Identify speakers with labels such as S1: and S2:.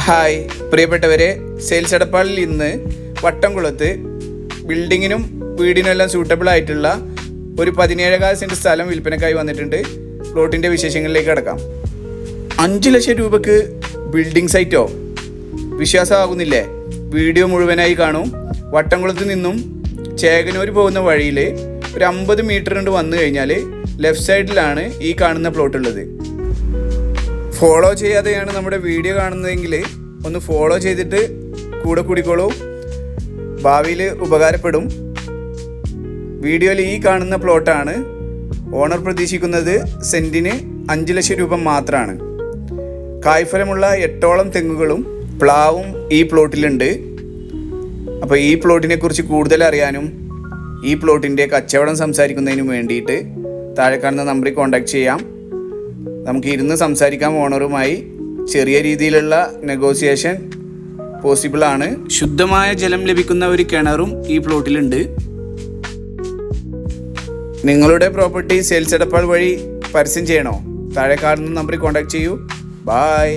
S1: Hi പ്രിയപ്പെട്ടവരെ, sales എടപ്പാളിൽ ഇന്ന് വട്ടംകുളത്ത് ബിൽഡിങ്ങിനും വീടിനും എല്ലാം സൂട്ടബിൾ ആയിട്ടുള്ള ഒരു 17 സെൻറ്റ് സ്ഥലം വിൽപ്പനക്കായി വന്നിട്ടുണ്ട്. പ്ലോട്ടിൻ്റെ വിശേഷങ്ങളിലേക്ക് കടക്കാം. 5 ലക്ഷം രൂപക്ക് ബിൽഡിംഗ് സൈറ്റോ? വിശ്വാസമാകുന്നില്ലേ? വീഡിയോ മുഴുവനായി കാണും. വട്ടംകുളത്ത് നിന്നും ചേകനൂർ പോകുന്ന വഴിയിൽ ഒരു 50 മീറ്റർ കൊണ്ട് വന്നു കഴിഞ്ഞാൽ ലെഫ്റ്റ് സൈഡിലാണ് ഈ കാണുന്ന പ്ലോട്ട് ഉള്ളത്. ഫോളോ ചെയ്യാതെയാണ് നമ്മുടെ വീഡിയോ കാണുന്നതെങ്കിൽ ഒന്ന് ഫോളോ ചെയ്തിട്ട് കൂടെ കൂടിക്കോളൂ, ഭാവിയിൽ ഉപകാരപ്പെടും. വീഡിയോയിൽ ഈ കാണുന്ന പ്ലോട്ടാണ്. ഓണർ പ്രതീക്ഷിക്കുന്നത് സെൻറ്റിന് 5 ലക്ഷം രൂപ മാത്രമാണ്. കായ്ഫലമുള്ള 8ഓളം തെങ്ങുകളും പ്ലാവും ഈ പ്ലോട്ടിലുണ്ട്. അപ്പോൾ ഈ പ്ലോട്ടിനെ കുറിച്ച് കൂടുതൽ അറിയാനും ഈ പ്ലോട്ടിൻ്റെ കച്ചവടം സംസാരിക്കുന്നതിനും വേണ്ടിയിട്ട് താഴെ കാണുന്ന നമ്പറിൽ കോൺടാക്ട് ചെയ്യാം. നമുക്ക് ഇരുന്ന് സംസാരിക്കാം. ഓണറുമായി ചെറിയ രീതിയിലുള്ള നെഗോസിയേഷൻ പോസിബിളാണ്. ശുദ്ധമായ ജലം ലഭിക്കുന്ന ഒരു കിണറും ഈ പ്ലോട്ടിലുണ്ട്. നിങ്ങളുടെ പ്രോപ്പർട്ടി സെയിൽസ് എടപ്പാൾ വഴി പരസ്യം ചെയ്യണോ? താഴെ കാണുന്ന നമ്പറിൽ കോൺടാക്ട് ചെയ്യൂ. ബായ്.